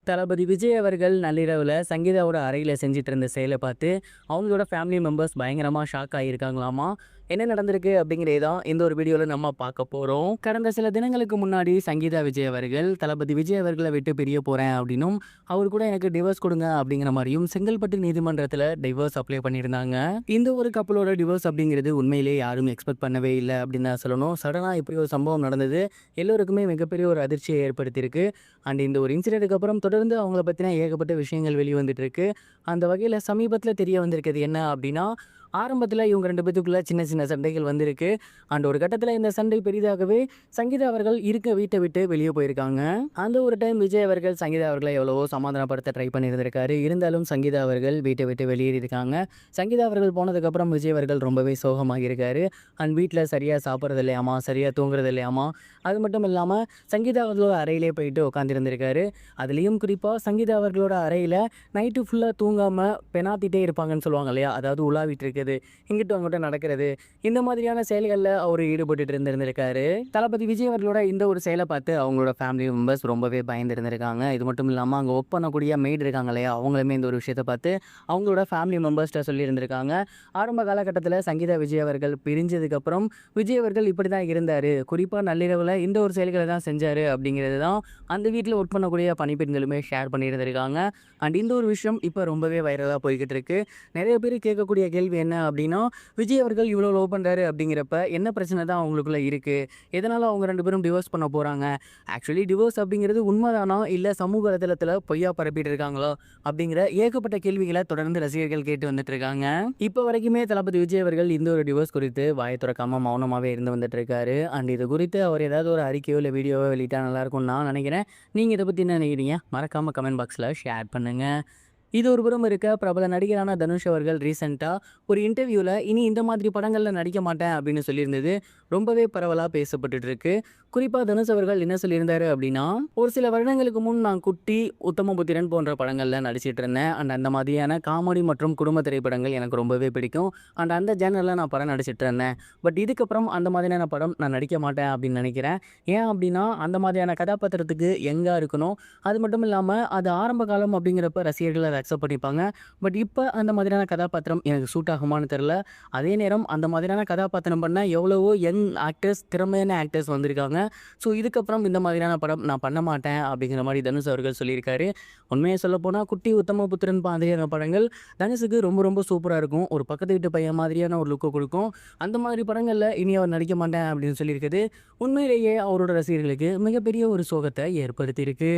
தளபதி விஜய் அவர்கள் நள்ளிரவுல சங்கீதாவோட அறையில செஞ்சுட்டு இருந்த செயலை பார்த்து அவங்களோட ஃபேமிலி மெம்பர்ஸ் பயங்கரமா ஷாக் ஆகியிருக்காங்களாமா. என்ன நடந்திருக்கு அப்படிங்கிறதே தான் இந்த ஒரு வீடியோவில் நம்ம பார்க்க போகிறோம். கடந்த சில தினங்களுக்கு முன்னாடி சங்கீதா விஜய் அவர்கள் தளபதி விஜய் அவர்களை விட்டு பிரிய போகிறேன் அப்படின்னும் அவர் கூட எனக்கு டிவோர்ஸ் கொடுங்க அப்படிங்கிற மாதிரியும் செங்கல்பட்டு நீதிமன்றத்தில் டிவோர்ஸ் அப்ளை பண்ணியிருந்தாங்க. இந்த ஒரு கப்பலோட டிவோர்ஸ் அப்படிங்கிறது உண்மையிலேயே யாரும் எக்ஸ்பெக்ட் பண்ணவே இல்லை அப்படின்னு தான் சொல்லணும். சடனாக இப்படி ஒரு சம்பவம் நடந்தது எல்லோருக்குமே மிகப்பெரிய ஒரு அதிர்ச்சியை ஏற்படுத்தியிருக்கு. அண்ட் இந்த ஒரு இன்சிடென்ட்டுக்கு அப்புறம் தொடர்ந்து அவங்கள பற்றின ஏகப்பட்ட விஷயங்கள் வெளிவந்துட்டு இருக்கு. அந்த வகையில் சமீபத்தில் தெரிய வந்திருக்கிறது என்ன அப்படின்னா, ஆரம்பத்தில் இவங்க 2 பேத்துக்குள்ள சின்ன சின்ன சண்டைகள் வந்திருக்கு. அண்ட் ஒரு கட்டத்தில் இந்த சண்டை பெரிதாகவே சங்கீதா அவர்கள் இருக்க வீட்டை விட்டு வெளியே போயிருக்காங்க. அந்த ஒரு டைம் விஜய் அவர்கள் சங்கீதா அவர்களை எவ்வளவோ சமாதானப்படுத்த ட்ரை பண்ணியிருந்திருக்காரு. இருந்தாலும் சங்கீதா அவர்கள் வீட்டை விட்டு வெளியேறியிருக்காங்க. சங்கீதா அவர்கள் போனதுக்கப்புறம் விஜய் அவர்கள் ரொம்பவே சோகமாக இருக்காரு. அண்ட் வீட்டில் சரியாக சாப்பிட்றது இல்லையாமா, சரியாக தூங்குறது இல்லையாமா. அது மட்டும் இல்லாமல் சங்கீதா அவர்களோட அறையிலே போயிட்டு உட்காந்துருந்திருக்காரு. அதுலேயும் குறிப்பாக சங்கீதா அவர்களோட அறையில் நைட்டு ஃபுல்லாக தூங்காமல் பெனாத்திட்டே இருப்பாங்கன்னு சொல்லுவாங்க இல்லையா, அதாவது உலாவிட்டு இருக்கு, இங்கிட்ட அங்கிட்ட நடக்கிறது, இந்த மாதிரியான செயல்களில் அவர் ஈடுபட்டு இருந்திருக்காரு. தளபதி விஜய் அவர்களோட இந்த ஒரு செயலை பார்த்து அவங்களோட ஃபேமிலி மெம்பர்ஸ் ரொம்பவே பயந்துருந்திருக்காங்க. இது மட்டும் இல்லாமல் அங்கே ஒர்க் பண்ணக்கூடிய மெய்டு இருக்காங்க இல்லையா, அவங்களுமே இந்த ஒரு விஷயத்தை பார்த்து அவங்களோட ஃபேமிலி மெம்பர்ஸ்கிட்ட சொல்லியிருந்திருக்காங்க. ஆரம்ப காலகட்டத்தில் சங்கீதா விஜய் அவர்கள் பிரிஞ்சதுக்கப்புறம் விஜய் அவர்கள் இப்படி தான் இருந்தார், குறிப்பாக நள்ளிரவில் இந்த ஒரு செயல்களை தான் செஞ்சார் அப்படிங்கிறது தான் அந்த வீட்டில் ஒர்க் பண்ணக்கூடிய பணிப்பெண்களுமே ஷேர் பண்ணியிருந்திருக்காங்க. அண்ட் இந்த ஒரு விஷயம் இப்போ ரொம்பவே வைரலாக போய்கிட்டு இருக்கு. நிறைய பேர் கேட்கக்கூடிய கேள்வி என்ன அப்படின்னா, விஜய் அவர்கள் இவ்வளோ லவ் பண்ணுறாரு அப்படிங்கிறப்ப என்ன பிரச்சனை தான் அவங்களுக்குள்ள இருக்குது, எதனால் அவங்க 2 பேரும் டிவோர்ஸ் பண்ண போகிறாங்க, ஆக்சுவலி டிவோர்ஸ் அப்படிங்கிறது உண்மைதானா இல்லை சமூக வலைதளத்தில் பொய்யா பரப்பிட்டு இருக்காங்களோ அப்படிங்கிற ஏகப்பட்ட கேள்விகளை தொடர்ந்து ரசிகர்கள் கேட்டு வந்துட்டு இருக்காங்க. இப்போ வரைக்குமே தளபதி விஜய் அவர்கள் இந்த ஒரு டிவோர்ஸ் குறித்து வாயை திறக்காம மௌனமாகவே இருந்து வந்துட்டு இருக்காரு. அண்ட் இது குறித்து அவர் ஏதாவது ஒரு அறிக்கையோ இல்லை வீடியோவோ வெளியிட்டா நல்லாயிருக்கும்னு நான் நினைக்கிறேன். நீங்கள் இதை பற்றி என்ன நினைக்கிறீங்க? மறக்காமல் கமெண்ட் பாக்ஸில் ஷேர் பண்ணுங்கள். இது ஒரு புறம் இருக்க, பிரபல நடிகரான தனுஷ் அவர்கள் ரீசெண்டாக ஒரு இன்டர்வியூவில் இனி இந்த மாதிரி படங்களில் நடிக்க மாட்டேன் அப்படின்னு சொல்லியிருந்தது ரொம்பவே பரவலாக பேசப்பட்டு இருக்கு. குறிப்பாக தனுஷ் அவர்கள் என்ன சொல்லியிருந்தாரு அப்படின்னா, ஒரு சில வருடங்களுக்கு முன் நான் குட்டி, உத்தமபுத்திரன் போன்ற படங்களில் நடிச்சிட்டு இருந்தேன். அண்ட் அந்த மாதிரியான காமெடி மற்றும் குடும்ப திரைப்படங்கள் எனக்கு ரொம்பவே பிடிக்கும். அண்ட் அந்த ஜேனலில் நான் படம் நடிச்சிட்டு இருந்தேன். பட் இதுக்கப்புறம் அந்த மாதிரியான படம் நான் நடிக்க மாட்டேன் அப்படின்னு நினைக்கிறேன். ஏன் அப்படின்னா, அந்த மாதிரியான கதாபாத்திரத்துக்கு எங்கே இருக்கணும், அது மட்டும் இல்லாமல் அது ஆரம்ப காலம் அப்படிங்கிறப்ப ரசிகர்கள் அக்செப்ட் பண்ணிப்பாங்க. பட் இப்போ அந்த மாதிரியான கதாபாத்திரம் எனக்கு சூட் ஆகுமான்னு தெரில. அதே நேரம் அந்த மாதிரியான கதாபாத்திரம் பண்ண எவ்வளவோ யங் ஆக்டர்ஸ், திறமையான ஆக்டர்ஸ் வந்திருக்காங்க. ஸோ இதுக்கப்புறம் இந்த மாதிரியான படம் நான் பண்ண மாட்டேன் அப்படிங்கிற மாதிரி தனுஷ் அவர்கள் சொல்லியிருக்காரு. உண்மையை சொல்லப்போனால் குட்டி, உத்தமபுத்திரன் மாதிரியான படங்கள் தனுஷுக்கு ரொம்ப ரொம்ப சூப்பராக இருக்கும். ஒரு பக்கத்து வீட்டு பையன் மாதிரியான ஒரு லுக்கை கொடுக்கும். அந்த மாதிரி படங்களில் இனி அவர் நடிக்க மாட்டேன் அப்படின்னு சொல்லியிருக்குது உண்மையிலேயே அவரோட ரசிகர்களுக்கு மிகப்பெரிய ஒரு சோகத்தை ஏற்படுத்தியிருக்கு.